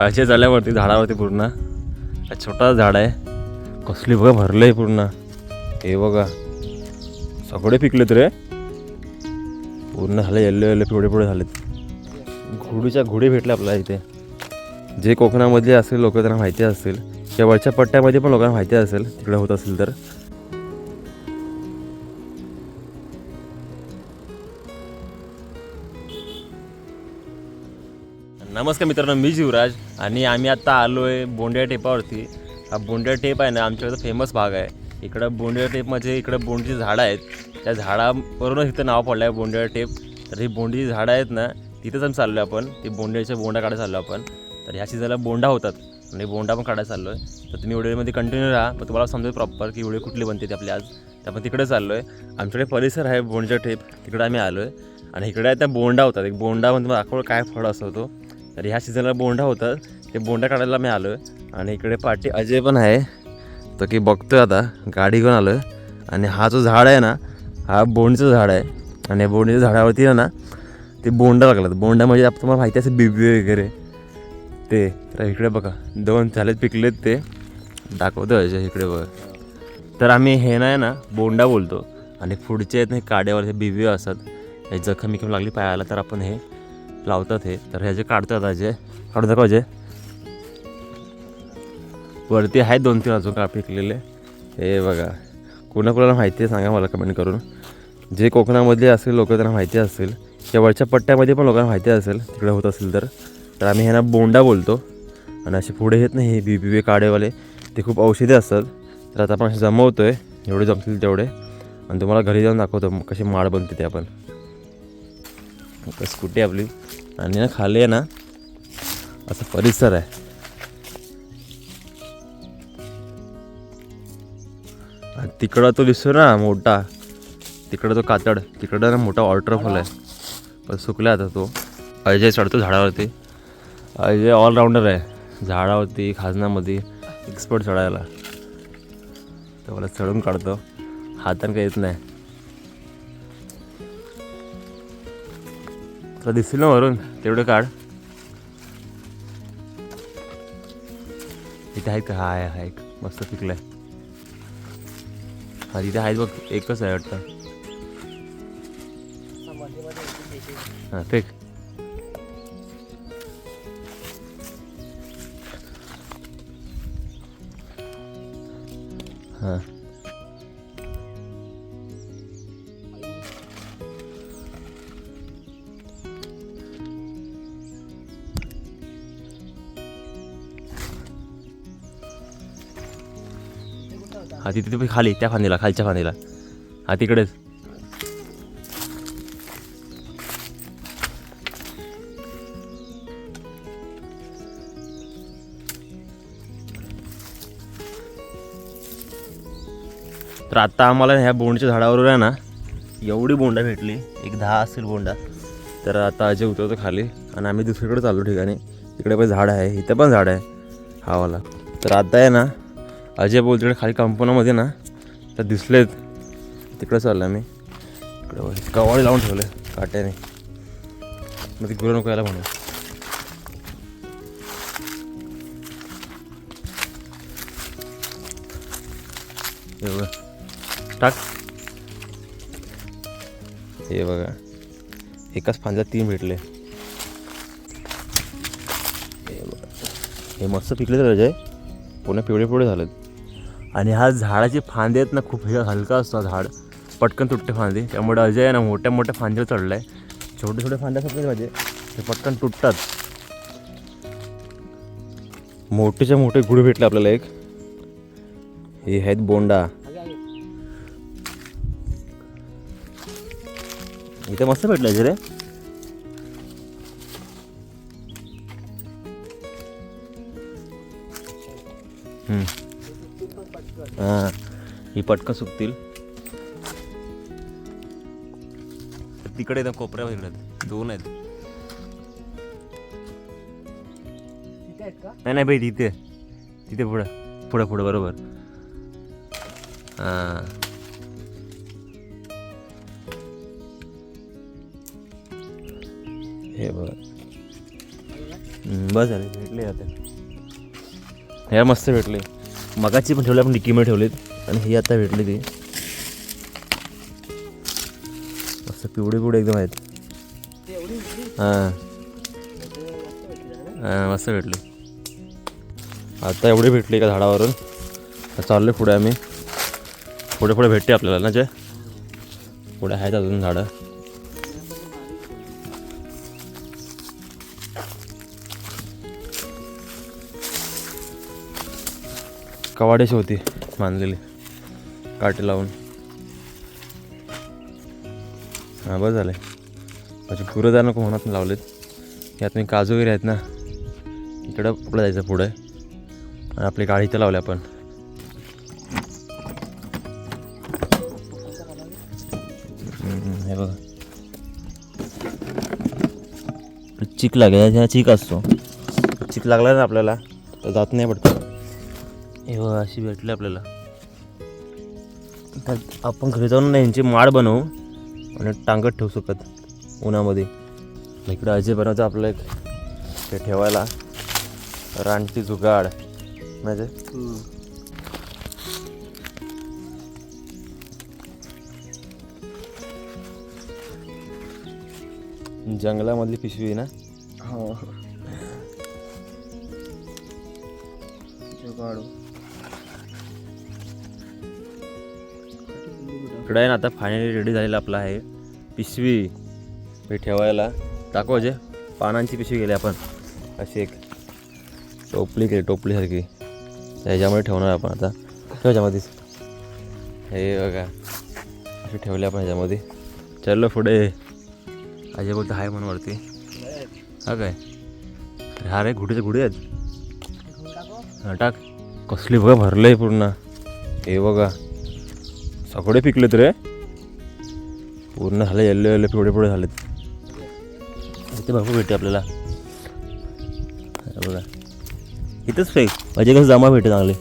असे झाल्यावरती झाडावरती पूर्ण छोटा झाड आहे, कसली बघा भरलंय पूर्ण. हे बघा सगळे पिकलेत रे, पूर्ण झाले येल्लो येल्लो पिवळे पिवळे झालेत. घोडीच्या घोडे भेटले आपल्याला इथे. जे कोकणामध्ये असेल लोक त्यांना माहिती असेल, किंवा वरच्या पट्ट्यामध्ये पण लोकांना माहिती असेल तिकडे होत असेल तर. नमस्कार मित्रांनो, मी जीवराज आणि आम्ही आत्ता आलो आहे बोंड्या टेपावरती. हा बोंड्या टेप आहे ना आमच्याकडे फेमस भाग आहे. इकडं बोंड्या टेपमध्ये इकडं बोंडीची झाडं आहेत, त्या झाडावरूनच इथं नाव पडलं आहे बोंड्या टेप. तर ही बोंडीची झाडं आहेत ना, तिथंच आम्ही चाललो आहे. आपण ती बोंड्याच्या बोंडा काढायला चाललो आपण. तर ह्या सीझनला बोंडा होतात आणि बोंडा पण काढायला चाललो आहे. तर तुम्ही व्हिडिओमध्ये कंटिन्यू राहा, पण तुम्हाला समजेल प्रॉपर की व्हिडिओ कुठली बनते ती आपली आज. तर आपण तिकडे चाललो आहे. आमच्याकडे परिसर आहे बोंडच्या टेप, तिकडे आम्ही आलो आहे. आणि इकडे आहे त्या बोंडा होतात. एक बोंडा म्हणजे दाखवलं काय फळ असतो. तर ह्या सीझनला बोंडा होतात, ते बोंडा काढायला मी आलो आहे. आणि इकडे पाठी अजय पण आहे, तर की बघतोय आता गाडी घेऊन आलो आहे. आणि हा जो झाड आहे ना, हा बोंडचं झाड आहे. आणि बोंडीच्या झाडावरती आहे ना ते बोंडा लागतात. बोंडा म्हणजे आपण तुम्हाला माहिती असेल बिबी वगैरे ते. तर इकडे बघा 2 झालेत पिकलेत, ते दाखवतो अजय इकडे बघा. तर आम्ही हे नाही ना बोंडा बोलतो. आणि पुढचे आहेत हे काड्यावर हे बिबी असतात, हे जखम बिखम लागली पायाला तर आपण हे लावतात हे. तर ह्याचे काढतात अजय, काढून दाखव अजय. वरती आहेत 2-3 अजून का पिकलेले. हे बघा, कोणाकोणाला माहिती आहे सांगा मला कमेंट करून. जे कोकणामधले असेल लोक त्यांना माहिती असेल, किंवा वरच्या पट्ट्यामध्ये पण लोकांना माहिती असेल तिकडे होत असेल तर. तर आम्ही ह्यांना बोंडा बोलतो. आणि असे पुढे येत नाही हे बिबी काडेवाले, ते खूप औषधी असतात. तर आता आपण असे जमवतो आहे एवढे जमतील तेवढे, आणि तुम्हाला घरी जाऊन दाखवतो कशी माळ बनते ते. आपण स्कूटी आपली, आणि ना खाली आहे ना असा परिसर आहे. तिकडं तो दिसतो ना मोठा, तिकडं तो कातड, तिकडं ना मोठा वॉटरफॉल आहे, पण सुकला आता तो. अजय चढतो झाडावरती. अजय ऑलराऊंडर आहे, झाडावरती खाजनामध्ये एक्सपर्ट चढायला. तर मला चढून काढतो, हातानं काही येत नाही. तर दिसेल ना वरून, तेवढं काढ. इथे आहेत का? हा आहे एक मस्त पिकलाय. हा तिथे आहेत बघ, एकच आहे वाटतं. हां फेक. हां हा तिथे तुम्ही खाली त्या फांदीला, खालच्या फांदीला. हा तिकडेच. तर आत्ता आम्हाला ह्या बोंडच्या झाडावर आहे ना एवढी बोंडा भेटली, एक 10 असेल बोंडा. तर आता अजय उतरतो खाली आणि आम्ही दुसरीकडे चाललो ठिकाणी. तिकडे पण झाड आहे, इथं पण झाड आहे हावाला. तर आता आहे ना अजय बोल तिकडे खाली कंपाऊंडमध्ये ना तर दिसलेत, तिकडे चाललं आम्ही. इकडे कवाडी लावून ठेवले काट्याने, मग ती गुरं नको यायला म्हणून. हे बघा टाक. हे बघा एकाच फांद्यात 3 भेटले. हे बघा हे मस्त पिकले तर अजय, पुन्हा पिवळे पिवळे झालेत. आणि हा झाडाची फांदे आहेत ना खूप हलका असतो झाड, पटकन तुटते फांदी. त्यामुळे अजय आहे ना मोठ्या मोठ्या फांदीवर चढला आहे. छोटे छोटे फांद्या असतात माझे, ते पटकन तुटतात. मोठेच्या मोठे गुढे भेटले आपल्याला एक. हे आहेत बोंडा. इथे मस्त भेटलं रे. हां ही पटकन सुकतील. तिकडे एकदम कोपऱ्यावर इकडे 2 आहेत. नाही नाही भाई तिथे, तिथे पुढं पुढं पुढं बरोबर. हां हे बघ बस झाले भेटले आता. ह्या मस्त भेटले. मगाची पण ठेवले आपण डिकीमध्ये ठेवलेत आणि ही आता भेटली ती मस्त पिवळे पिवळे एकदम आहेत. हां हां मस्त भेटले. आता एवढे भेटले का झाडावरून. चालले पुढे आम्ही. पुढे पुढे भेटते आपल्याला ना जे पुढे आहेत अजून झाडं. कवाड्याची होती बांधलेली काटे लावून. हां बस झालं. म्हणजे पुरं जाणं नको म्हणत लावलेत. यात मी काजू वगैरे आहेत ना. इकडं आपलं जायचं पुढे आणि आपली गाडी इथं लावली आपण. हे बघा चिक लागेल. ह्या चिक असतो. चिक लागला ना आपल्याला तर जात नाही पडतं. हे बघा अशी भेटली आपल्याला. त्यात आपण घरी जाऊन ना यांची माळ बनवू आणि टांगत ठेवू शकत उन्हामध्ये. इकडं अजय बनवतं आपलं एक ते ठेवायला रानटी जुगाड म्हणजे जंगलामधली पिशवी ना. हो जुगाड. इकडं आहे ना आता फायनली रेडी झालेला आपला आहे पिशवी हे ठेवायला. टाकू अजय पानांची पिशवी गेली आपण अशी एक टोपली केली टोपलीसारखी त्याच्यामध्ये ठेवणार आपण आता. ह्याच्यामध्येच हे बघा अशी ठेवली आपण ह्याच्यामध्ये. चलो पुढे. अजय बोलतो हाय म्हणून वरती. हा काय हा रे घुटेचे घुडे आहेत. हां टाक. कसली बघा भरलं आहे पूर्ण. हे बघा सगळे पिकलेत रे पूर्ण. झाले येल्लो येल्लो पिवळे पिवळे झालेत. इथे भरपूर भेटते आपल्याला. बघा इथंच फेक अजय कसं जमा भेटते चांगले.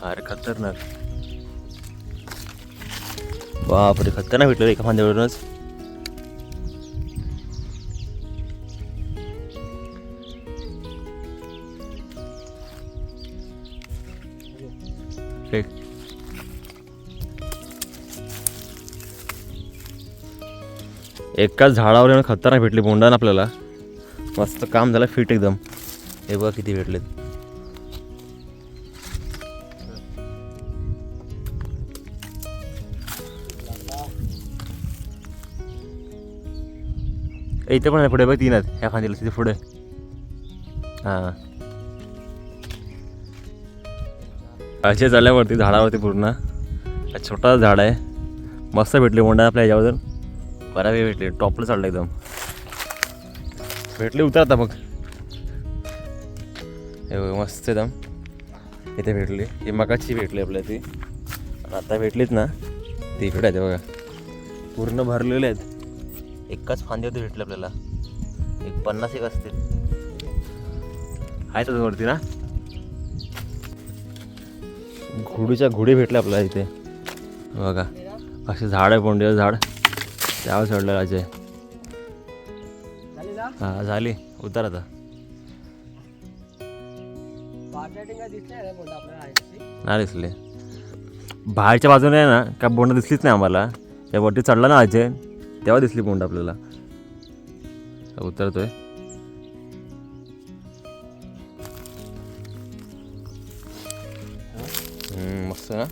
अरे खतरनाक. बापरे खतरनाक भेटलं एका फांद्यावरूनच. फेक एकाच झाडावर खतरनाक भेटली बोंडान आपल्याला. मस्त काम झालं फिट एकदम. हे बघा किती भेटलेत. इथे पण आहे पुढे बघ 3 आहेत ह्या फांदीला तिथे पुढे. हां असे झाल्यावरती झाडावरती पूर्ण छोटा झाड आहे. मस्त भेटले बोंडा आपल्या ह्याच्यावर. बऱ्यापैकी भेटले. टॉपला चढलं एकदम भेटले. उतर आता मग. हे मस्त एकदम इथे भेटली. ही मगाची भेटली आपल्या ती आणि आता भेटलीत ना ती इकडे आहेत बघा पूर्ण भरलेले आहेत. एकाच फांद्यावरती भेटले आपल्याला. एक 50 असतील आहेत वरती ना. घोडीच्या घोडे भेटले आपल्याला इथे बघा. असे झाड आहे बोंड्याचं झाड त्यावर चढलेलं अजय. हां झाली. उतर आता. नाही दिसले. बाहेरच्या बाजूने आहे ना का बोंड दिसलीच नाही आम्हाला. त्या वरती चढला ना अजय तेव्हा दिसली बोंड आपल्याला. उतरतोय. मस्त ना.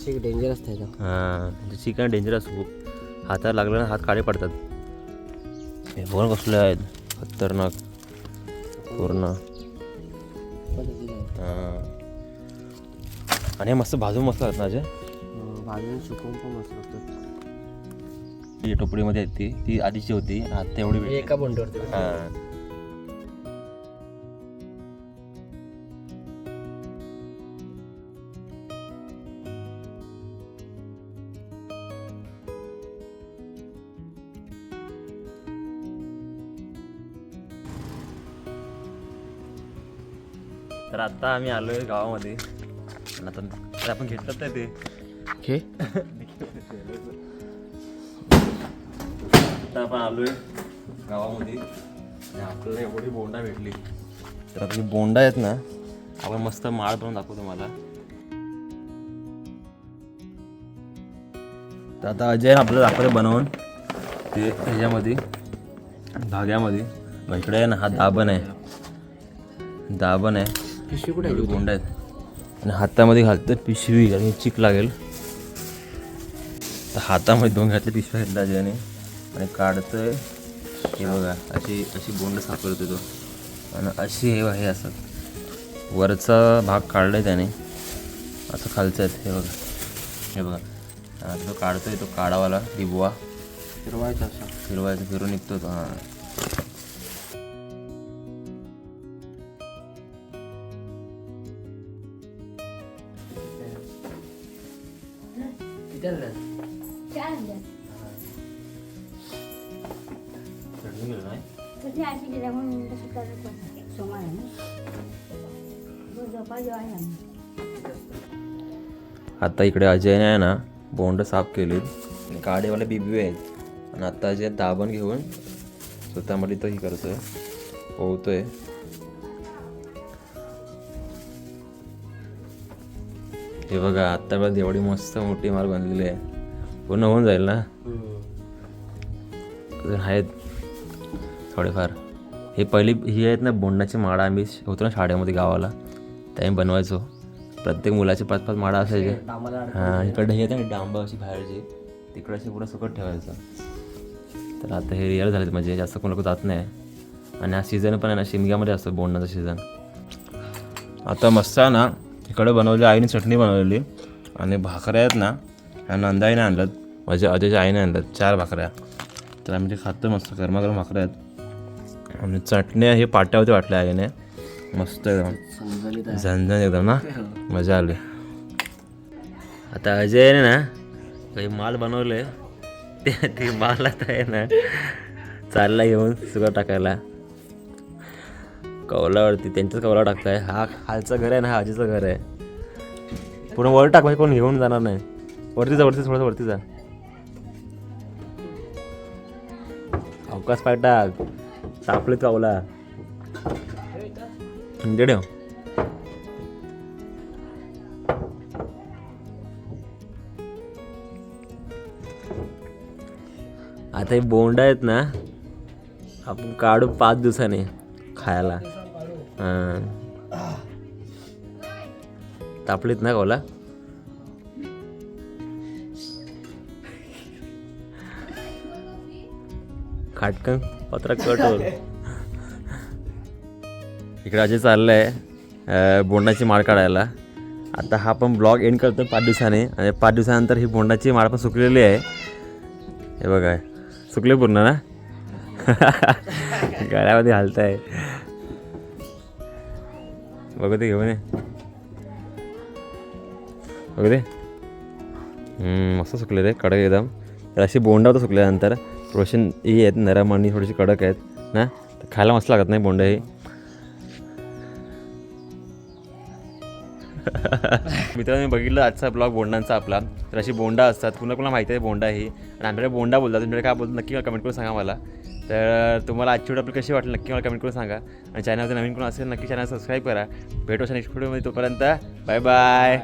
डेंजरस आहे. हां चिकन डेंजरस खूप. हाताला लागलं ना हात काळे पडतात. हे बघ कसले आहेत खतरनाक पूर्ण. हां आणि हे मस्त भाजून मस्त आहेत ना अजय. भाजून सुकवून पण मस्त लागतात. ही टोपडीमध्ये आहेत ती आधीची होती. आता एवढी भेटली एका बोंडवरती. हां तर आता आम्ही आलोय गावामध्ये आणि आता आपण घेतलं नाही ते हे आता आपण आलोय गावामध्ये आणि आपल्याला एवढी बोंडा भेटली. तर आता ही बोंडा आहेत ना आपण मस्त माळ बनवून दाखवतो मला. तर आता अजय आपल्याला दाखवलं बनवून ते ह्याच्यामध्ये धाग्यामध्ये. इकडे आहे ना हा दाबण आहे, दाबण आहे, पिशवी कुठे एवढी बोंड आहेत आणि हातामध्ये घालतं पिशवी आणि चिक लागेल. तर हातामध्ये 2 घातले पिशव्या घेतल्या अजयने आणि काढतोय. हे बघा अशी अशी बोंड सापडतो तो आणि अशी हे असतात. वरचा भाग काढलाय त्याने, आता खालचं आहेत. हे बघा, हे बघा आता तो काढतोय, तो काढावाला दिबवा फिरवायचा असा. फिरवायचा, फिरून निघतो तो. हां आता इकडे अजयने आहे ना बोंड साफ केली आणि काडेवाले बिबी आहेत आणि आता अजय दाबण घेऊन स्वतःमध्ये तो ही करतोय, पोहतोय. हे बघा आता बघा एवढी मस्त मोठी माळ बनलेली आहे. पूर्ण होऊन जाईल ना, अजून आहेत थोडेफार. हे पहिली ही आहेत ना बोंडाची माळा. आम्ही होतो ना शाळेमध्ये गावाला त्याही बनवायचो. प्रत्येक मुलाचे 5-5 माळा असायचे. हां इकडे हे येते ना डांबा अशी बाहेरची, तिकडे अशी पुढं सुकट ठेवायचं. तर आता हे रिअल झालेत म्हणजे जास्त कोण लोक जात नाही. आणि हा सीझन पण आहे ना शिमग्यामध्ये असतो बोंडाचा सीझन. आता मस्त आहे ना इकडे बनवली आईने चटणी बनवलेली आणि भाकऱ्या आहेत ना ह्या नंदाईने आणल्यात, माझ्या अजयच्या आईने आणल्यात 4 भाकऱ्या. तर आम्ही ते खातो मस्त गरमागरम भाकऱ्या आहेत आणि चटण्या हे पाट्यावरती वाटल्या आईने मस्त एकदम झणझण एकदम ना, मजा आली. आता अजयने ना काही माल बनवले ते माल आता आहे ना चालला घेऊन सुका टाकायला कौलावरती. त्यांच्याच कौला टाकताय. हा खालचं घर आहे ना, हा आजीचं घर आहे. पूर्ण वर टाक म्हणजे कोण घेऊन जाणार नाही. वरती जा, वरती थोडंसं वरती जा. अवकाश पाय टाक, सापडीत कौला म्हणजे ठेव. आता हे बोंड आहेत ना आपण काढू 5 दिवसांनी खायला. तापलीत ना कौला. खाटकन पत्रा कट होईल. इकडे अजय चाललंय बोंडाची माळ काढायला. आता हा पण ब्लॉग एंड करतो 5 दिवसाने आणि 5 दिवसानंतर ही बोंडाची माळ पण सुकलेली आहे. हे बघा सुकले पूर्ण ना गळ्यामध्ये हालताय. बघू ते घेऊन ये, बघू ते मस्त सुकले ते कडक एकदम. तर अशी बोंडा होतं सुकल्यानंतर रोशन ही आहेत नरम आणि थोडीशी कडक आहेत ना, तर खायला मस्त लागत नाही बोंड ही. मित्रांनो मी बघितलं आजचा ब्लॉग बोंडांचा आपला. तर अशी बोंडा असतात, कुणाला माहिती आहे बोंडा ही आणि आमच्याकडे बोंडा बोलतात. तुमच्याकडे काय बोलतात नक्की मला कमेंट करून सांगा मला. तर तुम्हाला आजची व्हिडिओ आपली कशी वाटली नक्की मला कमेंट करून सांगा आणि चॅनलवर नवीन कोण असेल नक्की चॅनल सबस्क्राईब करा. भेटू नेक्स्ट व्हिडिओमध्ये, तोपर्यंत बाय बाय.